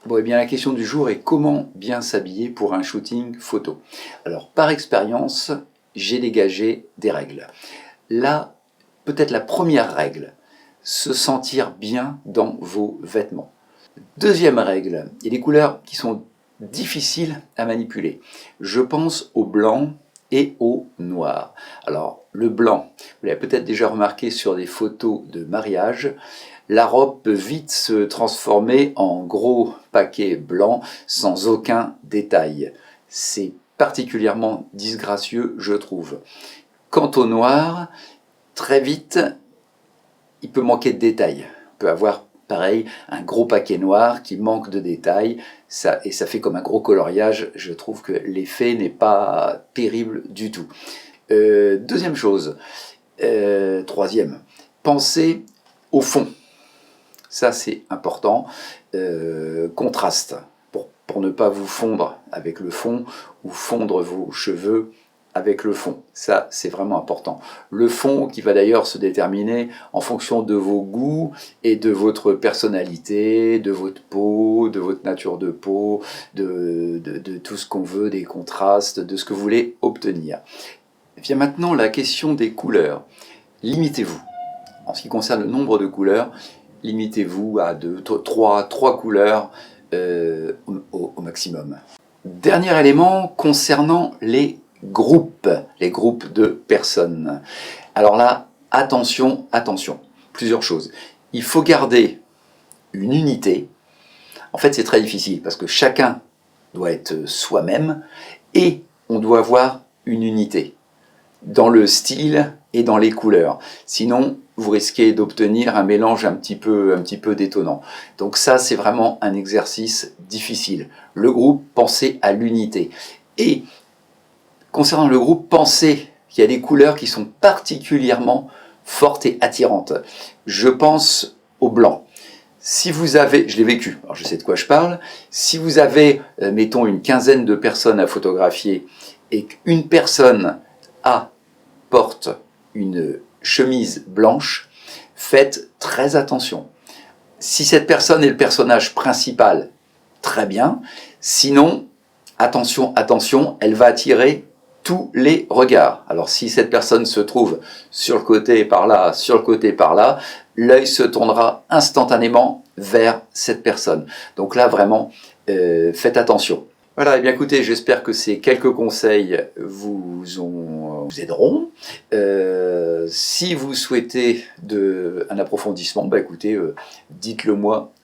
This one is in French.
Bon, eh bien, la question du jour est comment bien s'habiller pour un shooting photo. Alors, par expérience, j'ai dégagé des règles. Là, peut-être la première règle, se sentir bien dans vos vêtements. Deuxième règle, il y a des couleurs qui sont difficiles à manipuler. Je pense au blanc et au noir. Alors, le blanc, vous l'avez peut-être déjà remarqué sur des photos de mariage, la robe peut vite se transformer en gros paquet blanc sans aucun détail. C'est particulièrement disgracieux, je trouve. Quant au noir, très vite, il peut manquer de détails. On peut avoir, pareil, un gros paquet noir qui manque de détails, et ça fait comme un gros coloriage. Je trouve que l'effet n'est pas terrible du tout. Deuxième chose, troisième, pensez au fond. Ça, c'est important. Contraste, pour ne pas vous fondre avec le fond ou fondre vos cheveux avec le fond. Ça, c'est vraiment important. Le fond qui va d'ailleurs se déterminer en fonction de vos goûts et de votre personnalité, de votre peau, de votre nature de peau, de tout ce qu'on veut, des contrastes, de ce que vous voulez obtenir. Vient maintenant la question des couleurs. Limitez-vous. En ce qui concerne le nombre de couleurs, limitez-vous à 3 couleurs au maximum. Dernier élément concernant les groupes de personnes. Alors là, attention, attention, plusieurs choses. Il faut garder une unité. En fait, c'est très difficile parce que chacun doit être soi-même et on doit avoir une unité dans le style et dans les couleurs. Sinon, vous risquez d'obtenir un mélange un petit peu détonnant. Donc ça, c'est vraiment un exercice difficile. Le groupe, pensez à l'unité. Et concernant le groupe, pensez qu'il y a des couleurs qui sont particulièrement fortes et attirantes. Je pense au blanc. Si vous avez, je l'ai vécu, alors je sais de quoi je parle, si vous avez, mettons, une quinzaine de personnes à photographier et qu'une personne porte une chemise blanche, faites très attention. Si cette personne est le personnage principal, très bien. Sinon, attention, attention, elle va attirer tous les regards. Alors si cette personne se trouve sur le côté et par là, sur le côté et par là, l'œil se tournera instantanément vers cette personne. Donc là, vraiment, faites attention. Voilà, et bien écoutez, j'espère que ces quelques conseils vous aideront. Si vous souhaitez un approfondissement, écoutez, dites-le moi